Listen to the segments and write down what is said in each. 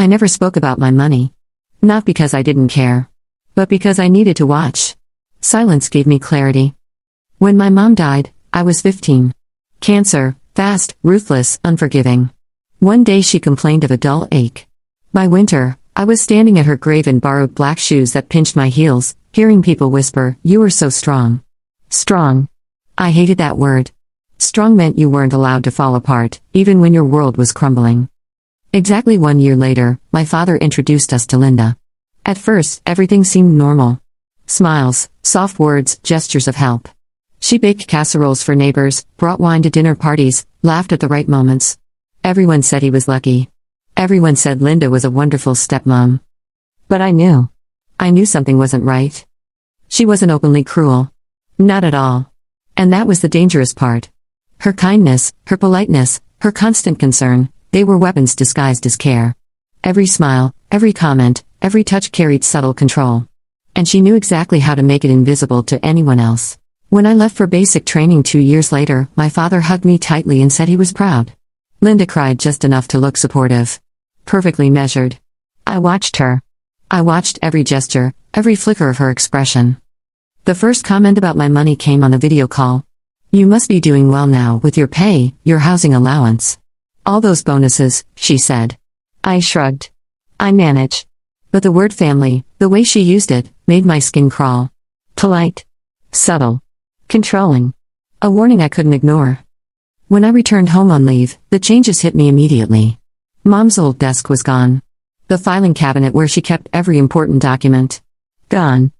I never spoke about my money. Not because I didn't care, but because I needed to watch. Silence gave me clarity. When my mom died, I was 15. Cancer, fast, ruthless, unforgiving. One day she complained of a dull ache. By winter, I was standing at her grave in borrowed black shoes that pinched my heels, hearing people whisper, "You were so strong." Strong. I hated that word. Strong meant you weren't allowed to fall apart, even when your world was crumbling. Exactly 1 year later, my father introduced us to Linda. At first, everything seemed normal. Smiles, soft words, gestures of help. She baked casseroles for neighbors, brought wine to dinner parties, laughed at the right moments. Everyone said he was lucky. Everyone said Linda was a wonderful stepmom. But I knew. I knew something wasn't right. She wasn't openly cruel. Not at all. And that was the dangerous part. Her kindness, her politeness, her constant concern, they were weapons disguised as care. Every smile, every comment, every touch carried subtle control. And she knew exactly how to make it invisible to anyone else. When I left for basic training 2 years later, my father hugged me tightly and said he was proud. Linda cried just enough to look supportive. Perfectly measured. I watched her. I watched every gesture, every flicker of her expression. The first comment about my money came on a video call. "You must be doing well now with your pay, your housing allowance. All those bonuses," she said. I shrugged. I manage. But the word family, the way she used it, made my skin crawl. Polite. Subtle. Controlling. A warning I couldn't ignore. When I returned home on leave, the changes hit me immediately. Mom's old desk was gone. The filing cabinet where she kept every important document. Gone.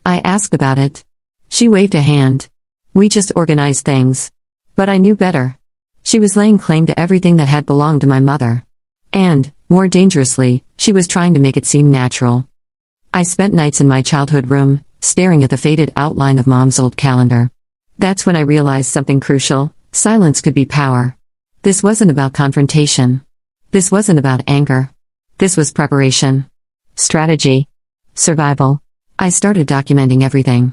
I asked about it. She waved a hand. We just organized things. But I knew better. She was laying claim to everything that had belonged to my mother. And, more dangerously, she was trying to make it seem natural. I spent nights in my childhood room, staring at the faded outline of Mom's old calendar. That's when I realized something crucial: silence could be power. This wasn't about confrontation. This wasn't about anger. This was preparation. Strategy. Survival. I started documenting everything.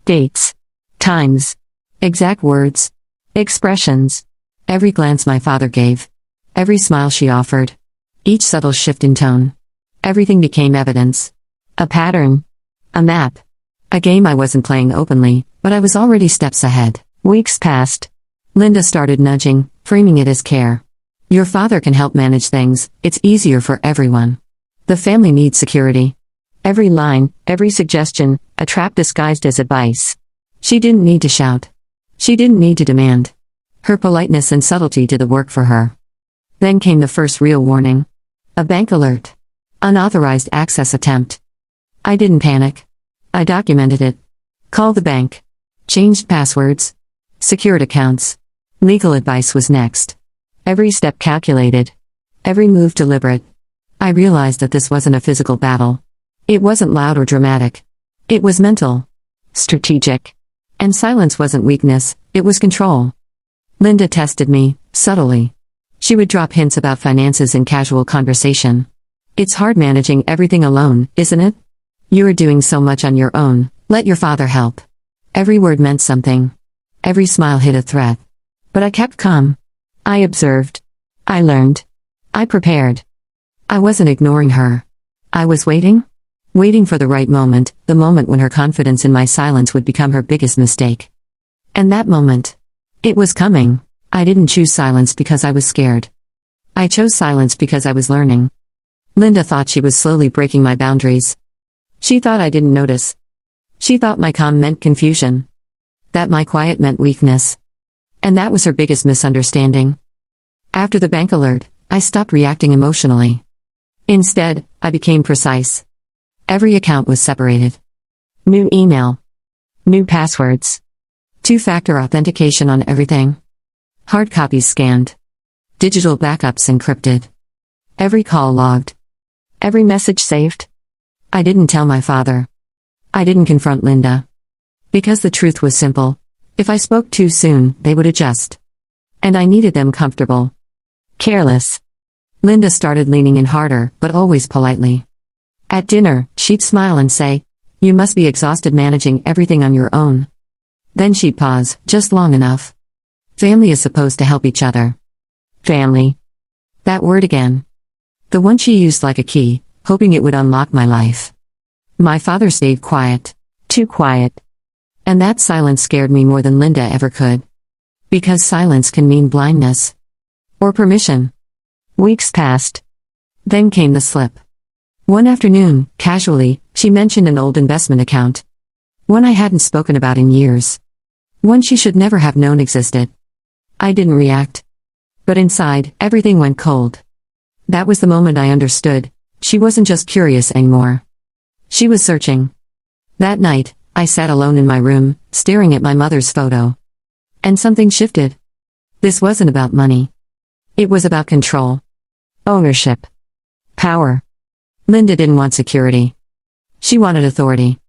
Dates. Times. Exact words. Expressions. Every glance my father gave. Every smile she offered. Each subtle shift in tone. Everything became evidence. A pattern. A map. A game I wasn't playing openly, but I was already steps ahead. Weeks passed. Linda started nudging, framing it as care. Your father can help manage things, it's easier for everyone. The family needs security. Every line, every suggestion, a trap disguised as advice. She didn't need to shout. She didn't need to demand. Her politeness and subtlety did the work for her. Then came the first real warning. A bank alert. Unauthorized access attempt. I didn't panic. I documented it. Called the bank. Changed passwords. Secured accounts. Legal advice was next. Every step calculated. Every move deliberate. I realized that this wasn't a physical battle. It wasn't loud or dramatic. It was mental. Strategic. And silence wasn't weakness, it was control. Linda tested me, subtly. She would drop hints about finances in casual conversation. It's hard managing everything alone, isn't it? You are doing so much on your own, let your father help. Every word meant something. Every smile hid a threat. But I kept calm. I observed. I learned. I prepared. I wasn't ignoring her. I was waiting. Waiting for the right moment, the moment when her confidence in my silence would become her biggest mistake. And that moment. It was coming. I didn't choose silence because I was scared. I chose silence because I was learning. Linda thought she was slowly breaking my boundaries. She thought I didn't notice. She thought my calm meant confusion. That my quiet meant weakness. And that was her biggest misunderstanding. After the bank alert, I stopped reacting emotionally. Instead, I became precise. Every account was separated. New email. New passwords. Two-factor authentication on everything. Hard copies scanned. Digital backups encrypted. Every call logged. Every message saved. I didn't tell my father. I didn't confront Linda. Because the truth was simple. If I spoke too soon, they would adjust. And I needed them comfortable. Careless. Linda started leaning in harder, but always politely. At dinner, she'd smile and say, "You must be exhausted managing everything on your own." Then she'd pause, just long enough. Family is supposed to help each other. Family. That word again. The one she used like a key, hoping it would unlock my life. My father stayed quiet. Too quiet. And that silence scared me more than Linda ever could. Because silence can mean blindness. Or permission. Weeks passed. Then came the slip. One afternoon, casually, she mentioned an old investment account. One I hadn't spoken about in years. One she should never have known existed. I didn't react. But inside, everything went cold. That was the moment I understood. She wasn't just curious anymore. She was searching. That night, I sat alone in my room, staring at my mother's photo. And something shifted. This wasn't about money. It was about control. Ownership. Power. Linda didn't want security. She wanted authority.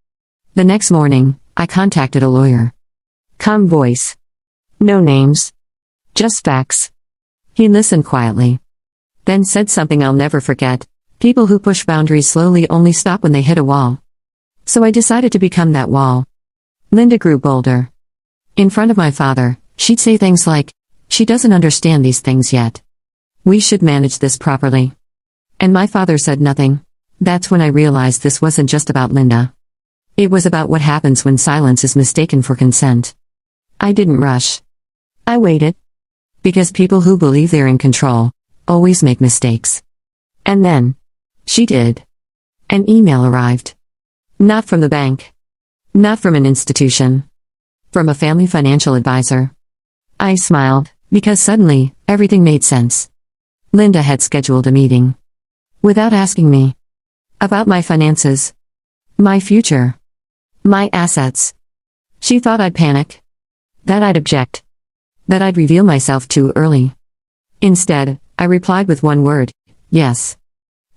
The next morning, I contacted a lawyer. Calm voice. No names. Just facts. He listened quietly. Then said something I'll never forget. People who push boundaries slowly only stop when they hit a wall. So I decided to become that wall. Linda grew bolder. In front of my father, she'd say things like, "She doesn't understand these things yet. We should manage this properly." And my father said nothing. That's when I realized this wasn't just about Linda. It was about what happens when silence is mistaken for consent. I didn't rush. I waited. Because people who believe they're in control always make mistakes. And then, she did. An email arrived. Not from the bank. Not from an institution. From a family financial advisor. I smiled, because suddenly, everything made sense. Linda had scheduled a meeting. Without asking me. About my finances. My future. My assets. She thought I'd panic. That I'd object. That I'd reveal myself too early. Instead, I replied with one word, yes.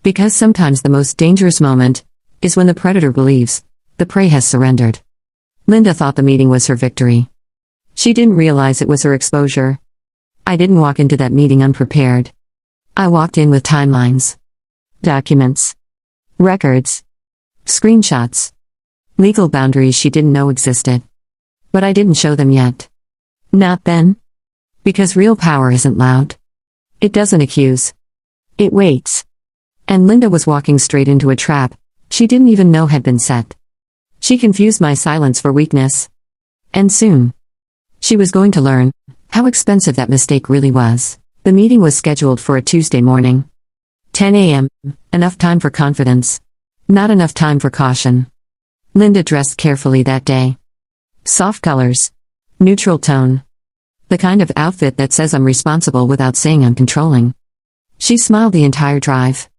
Because sometimes the most dangerous moment is when the predator believes the prey has surrendered. Linda thought the meeting was her victory. She didn't realize it was her exposure. I didn't walk into that meeting unprepared. I walked in with timelines. Documents. Records. Screenshots. Legal boundaries she didn't know existed. But I didn't show them yet. Not then. Because real power isn't loud. It doesn't accuse. It waits. And Linda was walking straight into a trap she didn't even know had been set. She confused my silence for weakness. And soon, she was going to learn how expensive that mistake really was. The meeting was scheduled for a Tuesday morning. 10 a.m., enough time for confidence. Not enough time for caution. Linda dressed carefully that day. Soft colors. Neutral tone. The kind of outfit that says I'm responsible without saying I'm controlling. She smiled the entire drive.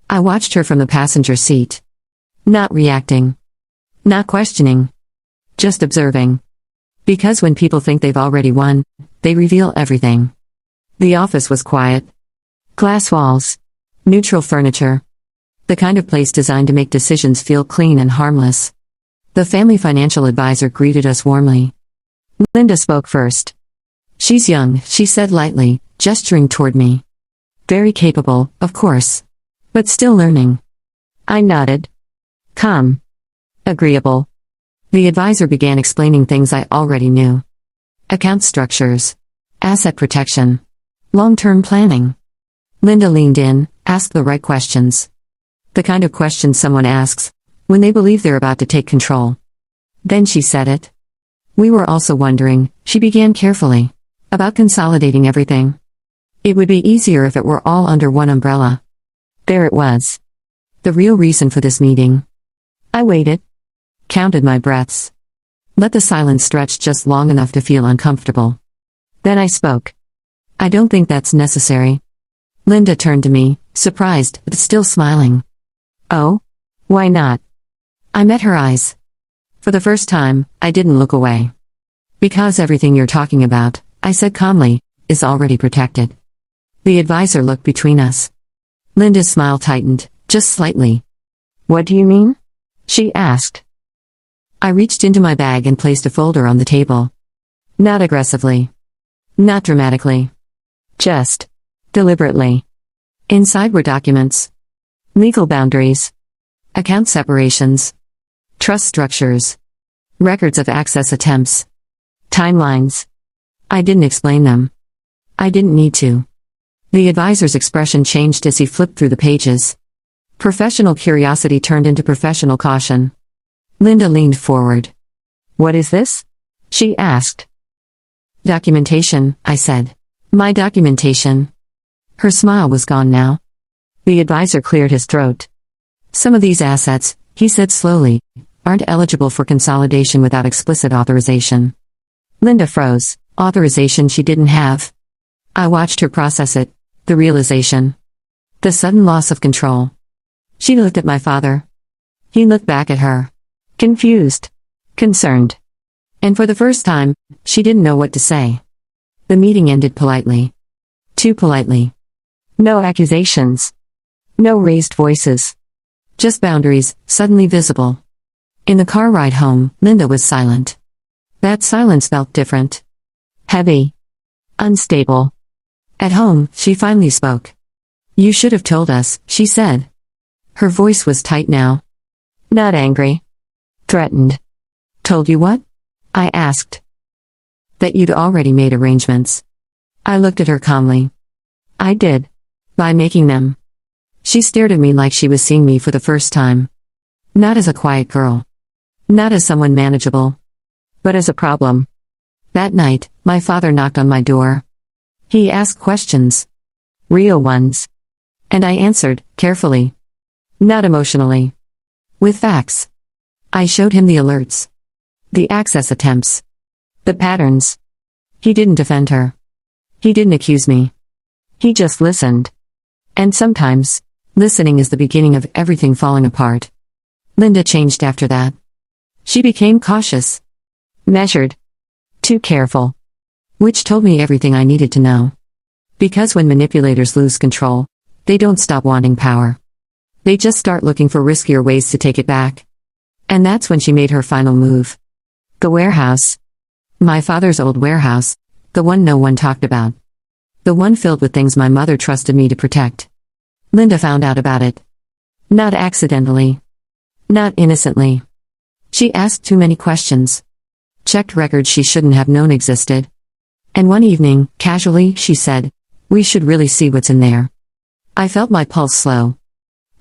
I watched her from the passenger seat. Not reacting. Not questioning. Just observing. Because when people think they've already won, they reveal everything. The office was quiet. Glass walls. Neutral furniture. The kind of place designed to make decisions feel clean and harmless. The family financial advisor greeted us warmly. Linda spoke first. She's young, she said lightly, gesturing toward me. Very capable, of course. But still learning. I nodded. Calm. Agreeable. The advisor began explaining things I already knew. Account structures. Asset protection. Long-term planning. Linda leaned in, asked the right questions. The kind of questions someone asks when they believe they're about to take control. Then she said it. We were also wondering, she began carefully, about consolidating everything. It would be easier if it were all under one umbrella. There it was. The real reason for this meeting. I waited. Counted my breaths. Let the silence stretch just long enough to feel uncomfortable. Then I spoke. I don't think that's necessary. Linda turned to me, surprised, but still smiling. Oh? Why not? I met her eyes. For the first time, I didn't look away. Because everything you're talking about, I said calmly, is already protected. The advisor looked between us. Linda's smile tightened, just slightly. What do you mean? She asked. I reached into my bag and placed a folder on the table. Not aggressively. Not dramatically. Just deliberately. Inside were documents. Legal boundaries. Account separations. Trust structures. Records of access attempts. Timelines. I didn't explain them. I didn't need to. The advisor's expression changed as he flipped through the pages. Professional curiosity turned into professional caution. Linda leaned forward. "What is this?" she asked. "Documentation," I said. "My documentation." Her smile was gone now. The advisor cleared his throat. "Some of these assets," he said slowly, "aren't eligible for consolidation without explicit authorization." Linda froze. Authorization she didn't have. I watched her process it, the realization. The sudden loss of control. She looked at my father. He looked back at her. Confused. Concerned. And for the first time, she didn't know what to say. The meeting ended politely. Too politely. No accusations. No raised voices. Just boundaries, suddenly visible. In the car ride home, Linda was silent. That silence felt different. Heavy. Unstable. At home, she finally spoke. "You should have told us," she said. Her voice was tight now. Not angry. Threatened. "Told you what?" I asked. "That you'd already made arrangements." I looked at her calmly. "I did. By making them." She stared at me like she was seeing me for the first time. Not as a quiet girl. Not as someone manageable. But as a problem. That night, my father knocked on my door. He asked questions. Real ones. And I answered, carefully. Not emotionally. With facts. I showed him the alerts. The access attempts. The patterns. He didn't defend her. He didn't accuse me. He just listened. And sometimes, listening is the beginning of everything falling apart. Linda changed after that. She became cautious. Measured. Too careful. Which told me everything I needed to know. Because when manipulators lose control, they don't stop wanting power. They just start looking for riskier ways to take it back. And that's when she made her final move. The warehouse. My father's old warehouse, the one no one talked about. The one filled with things my mother trusted me to protect. Linda found out about it. Not accidentally. Not innocently. She asked too many questions. Checked records she shouldn't have known existed. And one evening, casually, she said, "We should really see what's in there." I felt my pulse slow.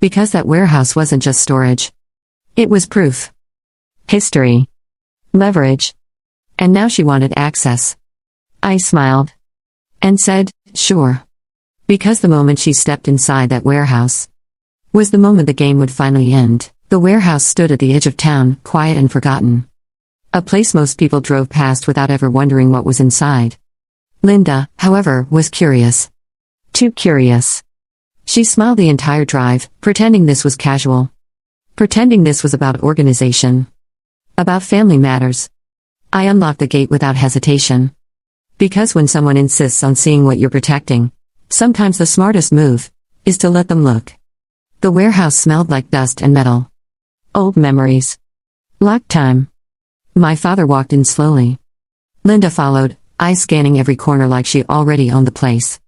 Because that warehouse wasn't just storage. It was proof. History. Leverage. And now she wanted access. I smiled. And said, "Sure." Because the moment she stepped inside that warehouse was the moment the game would finally end. The warehouse stood at the edge of town, quiet and forgotten. A place most people drove past without ever wondering what was inside. Linda, however, was curious. Too curious. She smiled the entire drive, pretending this was casual. Pretending this was about organization. About family matters. I unlocked the gate without hesitation. Because when someone insists on seeing what you're protecting, sometimes the smartest move is to let them look. The warehouse smelled like dust and metal. Old memories. Locked time. My father walked in slowly. Linda followed, eyes scanning every corner like she already owned the place.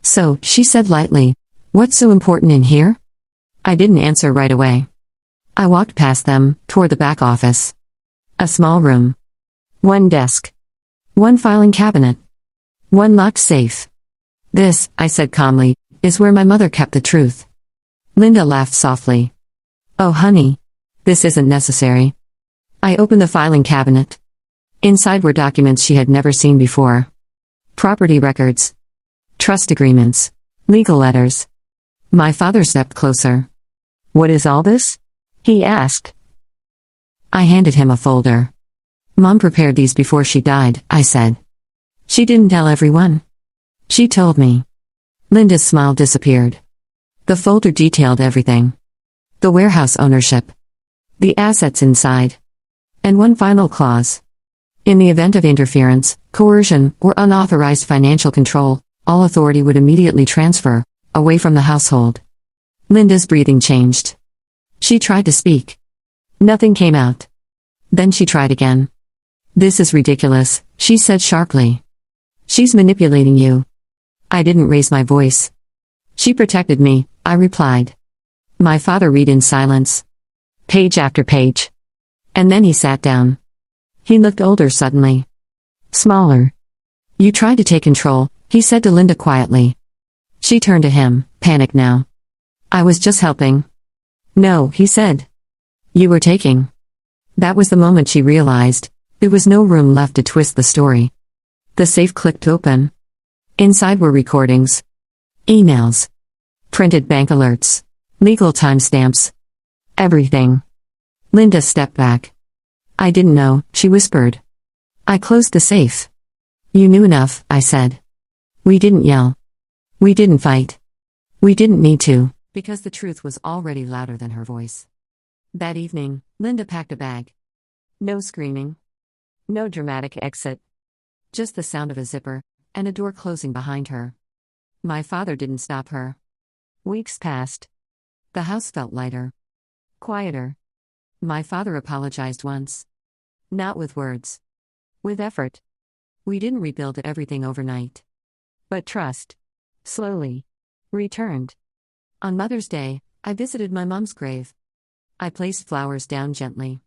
"So," she said lightly, "what's so important in here?" I didn't answer right away. I walked past them, toward the back office. A small room. One desk. One filing cabinet. One locked safe. "This," I said calmly, "is where my mother kept the truth." Linda laughed softly. "Oh honey. This isn't necessary." I opened the filing cabinet. Inside were documents she had never seen before. Property records. Trust agreements. Legal letters. My father stepped closer. "What is all this?" he asked. I handed him a folder. "Mom prepared these before she died," I said. "She didn't tell everyone. She told me." Linda's smile disappeared. The folder detailed everything. The warehouse ownership. The assets inside. And one final clause. In the event of interference, coercion, or unauthorized financial control, all authority would immediately transfer away from the household. Linda's breathing changed. She tried to speak. Nothing came out. Then she tried again. "This is ridiculous," she said sharply. "She's manipulating you." I didn't raise my voice. "She protected me," I replied. My father read in silence. Page after page. And then he sat down. He looked older suddenly. Smaller. "You tried to take control," he said to Linda quietly. She turned to him, panicked now. I was just helping. No, he said. You were taking. That was the moment she realized there was no room left to twist the story. The safe clicked open. Inside were recordings, emails, printed bank alerts, legal timestamps. Everything. Linda stepped back. I didn't know, she whispered. I closed the safe. You knew enough, I said. We didn't yell. We didn't fight. We didn't need to, because the truth was already louder than her voice. That evening, Linda packed a bag. No screaming. No dramatic exit. Just the sound of a zipper, and a door closing behind her. My father didn't stop her. Weeks passed. The house felt lighter. Quieter. My father apologized once. Not with words. With effort. We didn't rebuild everything overnight. But trust. Slowly. Returned. On Mother's Day, I visited my mom's grave. I placed flowers down gently.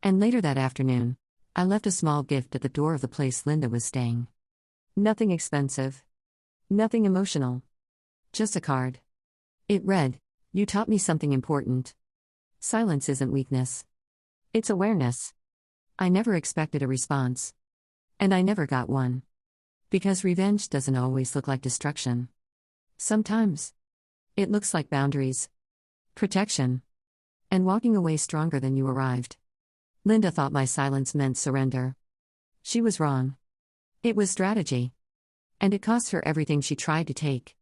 And later that afternoon, I left a small gift at the door of the place Linda was staying. Nothing expensive. Nothing emotional. Just a card. It read, You taught me something important. Silence isn't weakness. It's awareness. I never expected a response. And I never got one. Because revenge doesn't always look like destruction. Sometimes. It looks like boundaries. Protection. And walking away stronger than you arrived. Linda thought my silence meant surrender. She was wrong. It was strategy. And it cost her everything she tried to take.